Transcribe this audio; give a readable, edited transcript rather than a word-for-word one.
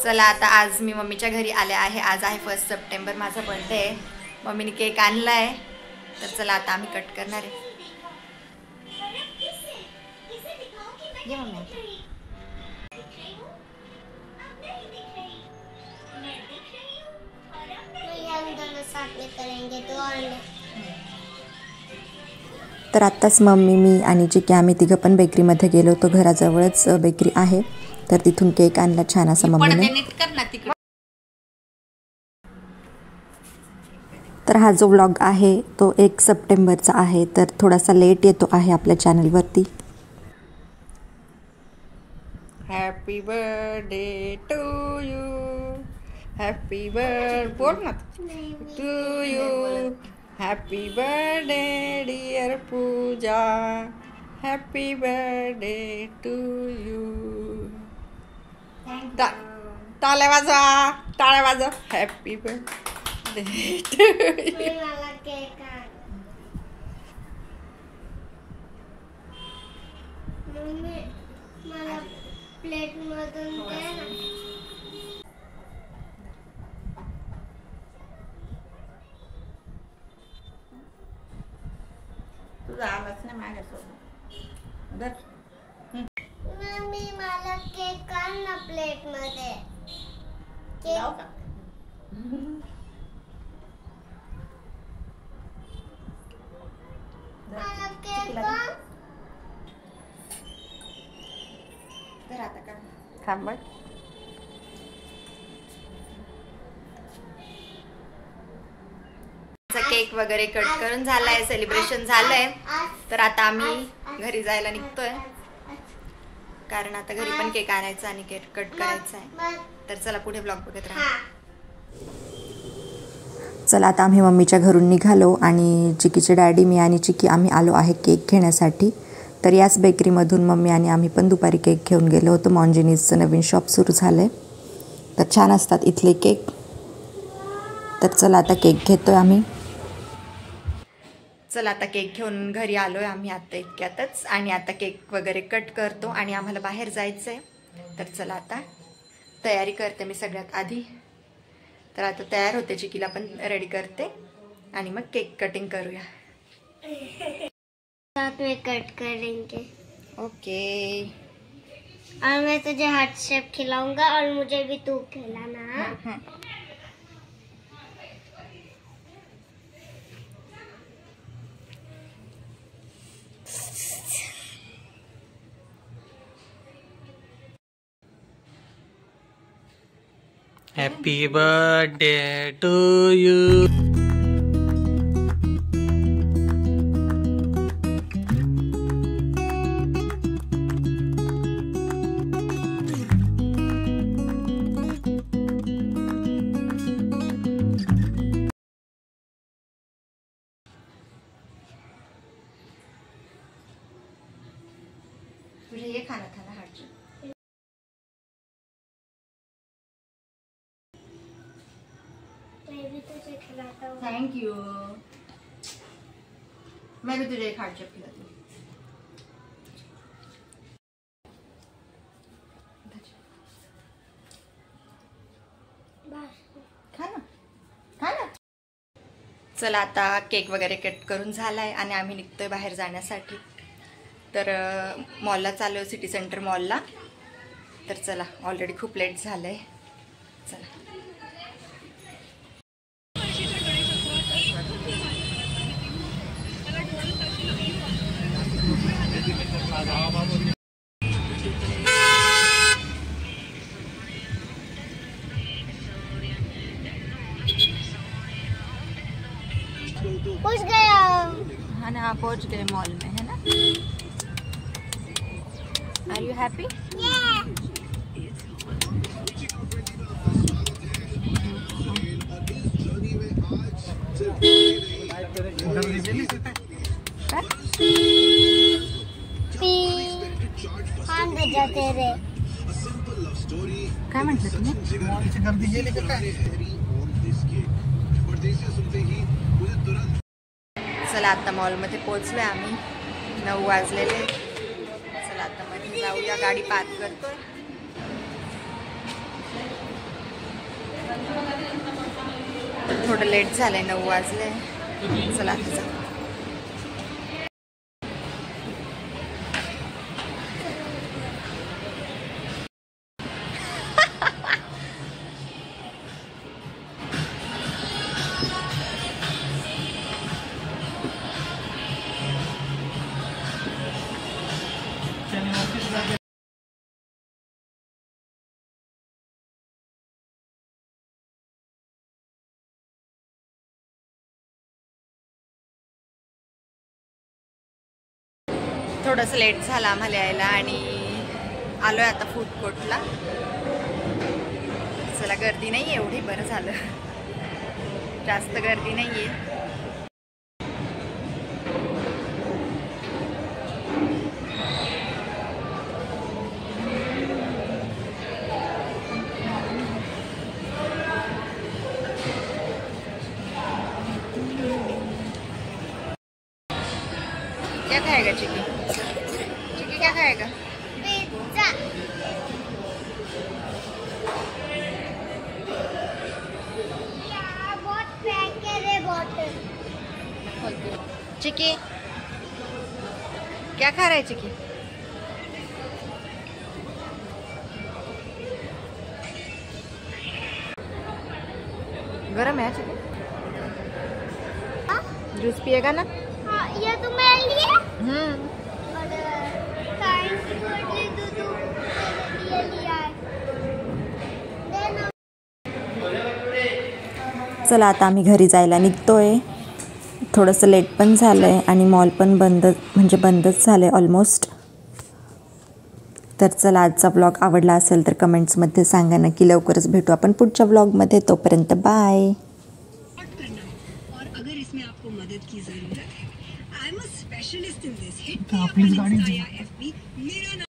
चला आता आज मी मम्मीच्या घरी आले आहे. आज आहे 1 सप्टेंबर, माझा बर्थडे आहे. मम्मीने केक आणला आहे, तर चला आता आम्ही कट करणार आहे. ये मम्मी. तर आत्ताच मम्मी, मी आणि चिकी आम्ही तिघं पण बेकरीमध्ये गेलो होतो. घराजवळच बेकरी आहे, तर तिथून केक आणला छान असा मम्मीने. तर हा जो व्लॉग आहे तो 1 सप्टेंबरचा आहे, तर थोडासा लेट येतो आहे आपल्या चॅनलवरती. Happy birthday to you, happy birthday बोल ना to you, happy birthday dear Pooja, happy birthday to you. टाळ्या वाजवा, टाळ्या वाजवा. Happy birthday to you. मला प्लेट मधून दे ना. तुझा आवाज नाही माझ्यासोबत. मम्मी मला केक आण ना प्लेट मध्ये. केक मला केक आण. तर आता का थांब. केक वगैरे कट करून झालाय, सेलिब्रेशन झालंय. तर आता आम्ही घरी जायला निघतोय, कारण आता घरी पण केक आणायचा आणि केक कट करायचा आहे. तर चला पुढे ब्लॉग बघत राहा. चला आता आम्ही मम्मीच्या घरून निघालो आणि चिकीचे डॅडी, मी आणि चिकी आम्ही आलो आहे केक घेण्यासाठी. तर याच बेकरीमधून मम्मी आणि आम्ही पण दुपारी केक घेऊन गेलो होतो. मॉन्जिनीजचं नवीन शॉप सुरू झालं आहे, तर छान असतात इथले केक. तर चला आता केक घेतोय आम्ही. चला आता केक घेऊन घरी आलोय आम्ही आता इतक्यातच, आणि आता केक वगैरे कट करतो आणि आम्हाला बाहेर जायचं आहे. तर चला आता तयारी करते मी सगळ्यात आधी. तर आता तयार होते, चिकीला पण रेडी करते आणि मग केक कटिंग करूया. साथ में कट करेंगे. ओके. और मैं तुझे हार्ट शेप खिलाऊंगा और मुझे भी तू खिलाना. Happy birthday to you. तुझे ये खाना था ना हार्ट. मैं भी तुझे खिलाता हूँ. Thank you. मैं भी तुझे एक हार्ट शेप खिलाती हूँ. खाना खाना. चला आता केक वगैरे कट करून झालाय आणि आम्ही निघतोय बाहेर जाण्यासाठी. तर मॉलला चालू आहे, सिटी सेंटर मॉलला. तर चला, ऑलरेडी खूप लेट झालंय. चला. पहुंच गया. हाँ ना, पहुंच गए मॉल में, है ना. Are you happy? तेरे काय म्हटलं तुम्ही? चला आता मॉलमध्ये पोहोचलोय आम्ही. 9 वाजलेले. चला आता मध्ये जाऊया, गाडी पार्क करतोय. थोडं लेट झालंय, 9 वाजले. चला आता जाऊ. थोडंसं लेट झालं आम्हाला यायला आणि आलोय आता फूड कोर्टला. चला, गर्दी नाही एवढी, बरं झालं, जास्त गर्दी नाहीये. क्या खाएगा चिकी? चिकी क्या खाएगा? पिझ्झा. बहुत पैक है रे बॉटल. चिकी क्या खा रहा है चिकी? गरम है चिकी? जूस पिएगा ना? हाँ, ये तो मेरे लिए. हम्म. थैंक यू दूधू, ये लिया है. देना. चला आता आम्ही घरी जायला निघतोय. थोडंसं लेट पण झालं आहे आणि मॉल पण बंदच झालं आहे ऑलमोस्ट. तर चला, आजचा व्लॉग आवडला असेल तर कमेंट्समध्ये सांगा नक्की. लवकरच भेटू आपण पुढच्या व्लॉगमध्ये. तोपर्यंत बाय. और अगर इसमें आपको मदद की जरूरत है, I am a specialist in this. Hit me up on Insta या एफबी. मेरा